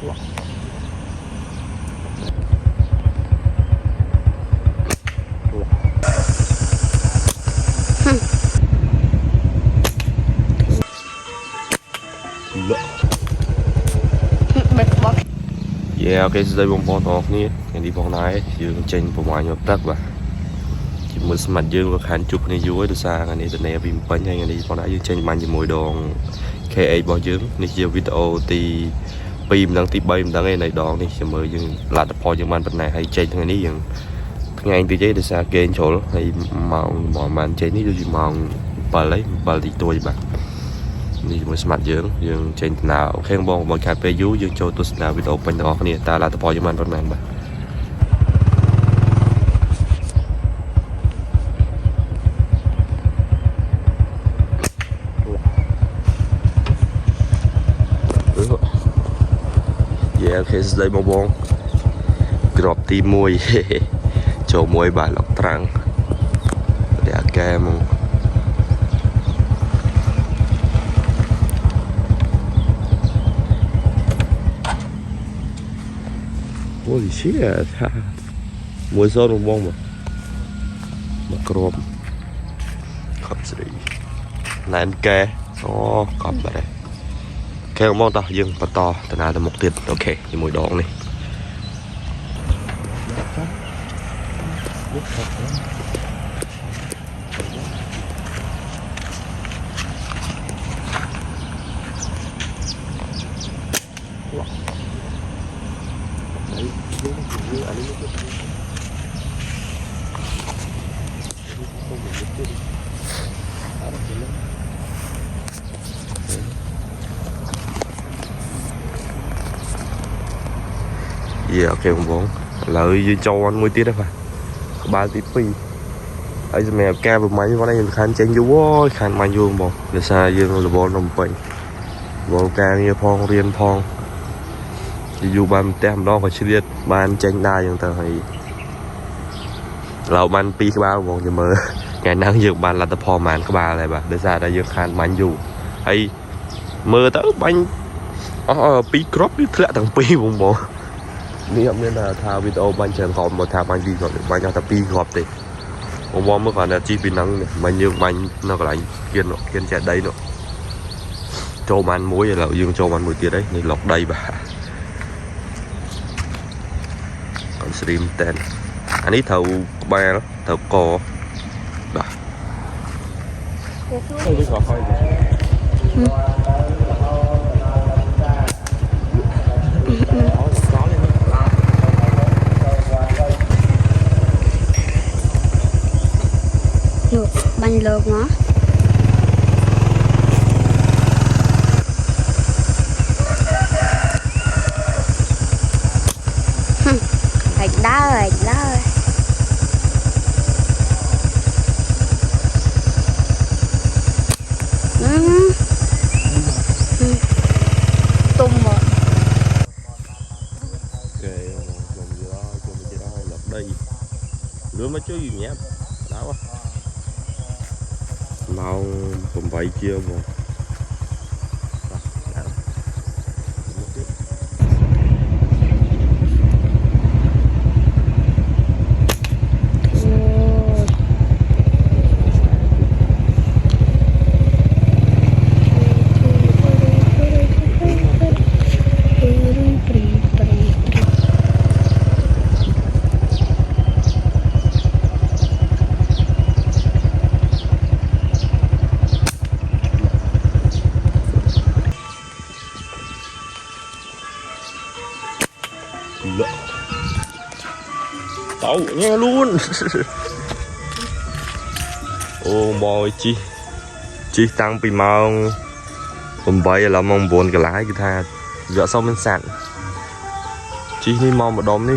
Yeah, ok, đây bông bò to ní, đi bò này, dương trên bông ngoài nhập tắc và chỉ muốn mặt dương và khán chụp này dưới được xa, cái này từ này phim bánh hay đi bò này dương trên mang chỉ mồi đòn, KA bò dương, này chiều video thì phim đang tiếp bay đang này đòn đi, chỉ mới dương là tập phò dương man bên này hay trên thằng này dương, thằng anh từ giấy được xa kênh chỗ hay màu mỏ màn trênนี้ดูmàu bờ lấy bờ thì tôi bạnนี่มันสมัครเยอะยังเช่นหนาวแข้งบองบอลคาเฟ่ยุยังโจตุสนาวิดโอเป็นออกนี่ตาลาตะพอยังมันประมาณแบบเย่เคสได้มาบองกรอบตีมวยโจมวยบาหลอกตรังเดี๋ยวแกมึงHoly shit, mùa gió nó bông mà cọp cọp gì này anh kê cọp vào đây kê không bông to dừng và to từ nào một tiền ok thì mùi đòn này yeah, ok không bốn lợi dưới châu anh 10 tiết đấy phải 3 tiết phi ấy mẹ ca vừa máy vào đây khăn chén vô khăn mai vô một để xa dương là bộ nằm bệnh bộ ca như phong riêng phong thì dù ban tem đó phải chi tiết ban chén đa như tờ thìเรามันปีกบ้าบอกจะมือไงนั่งอยู่บ้านเราแต่พอมันก็บ้าอะไรบ้าเดี๋ยวจะได้ยังคานมันอยู่ไอ้มือตั้งบันปีกรอบนี่เท่าทั้งปีผมบอกนี่ครับเนี่ยนะทาวิดีโอบันเชิงขอบมาทาบันปีก่อนบันจะปีกรอบติผมบอกเมื่อก่อนนะจีปีนังเนี่ยมันยังมันnóก็lại kiên nó kiên chạy đây nó cho man muối là dương cho man mùi tia đấyนี่lọc đây bà còn stream tên anh ấy thầu ba đó thầu cò đó được bánh lợn nó thịt đó rồi tung rồi ok chồng gì đó lọc đây lứa mấy chú gì nhé đá quá màu cùng vậy chưa mà tao nghe luôn ô bò chi tăng bị màu cùng bay là mong buồn cái lái cái tha dựa sau bên sạn chi đi mong một đống đi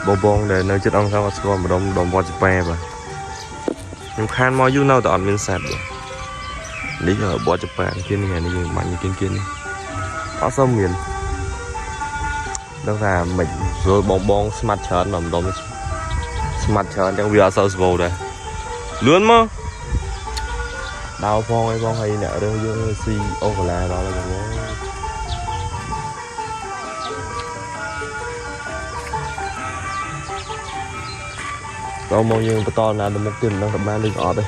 bông bông để nơi chết ông sao còn một đống bò chụp pe mà nhưng khan mò du nào tao bên sạn đi ở bò chụp pe kia này này mạnh như kia áo sông miền đó là mình rồi bong smart chart mà đom smart chart trong video sơ vô đây lớn mà đào phong hay nè đâu dương si ô là đó là có mong như to là một tiền đang tập ban được ở đây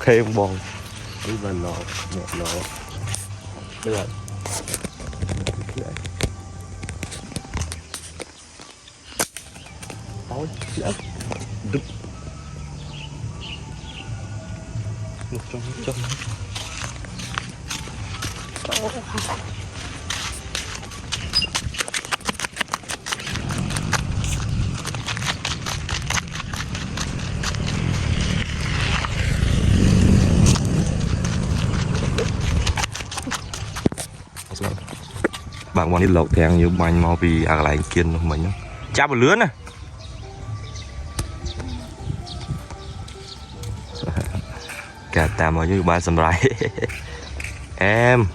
ok ông bòn đi vào lò mẹ lò bây giờ tối lắm đục một trong bạn bọn đi lộc thèn như bánh mau vì lại kiên của mình chắp vào lươn này cả tạm ở như ba sầm rai em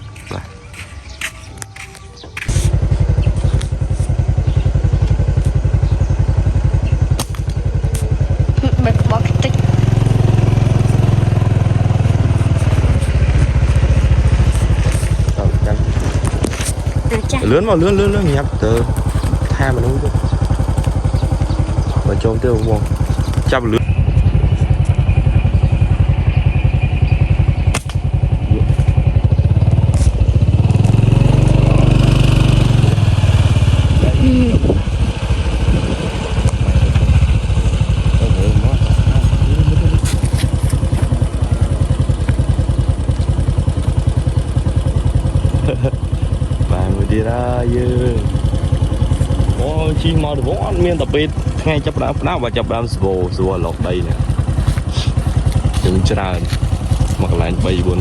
lớn vào lớn nhấp từ tha mà nó mà trông tiêu không chắp lươn đi ra dư ôi chi mà được vốn ăn miên tập biệt ngay chấp đá và chấp đám sô lọt đây nè đừng chả mặc lại bay buồn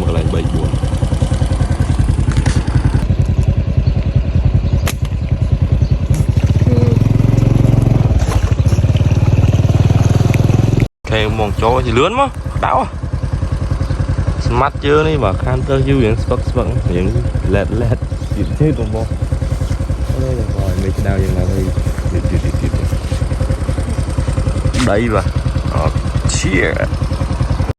cái mong chó thì lướn mà đau mắt chưa đi mà khan tơ dư những những lẹt chuyện thế còn bò đây là rồi mấy cái đào như là đây và chia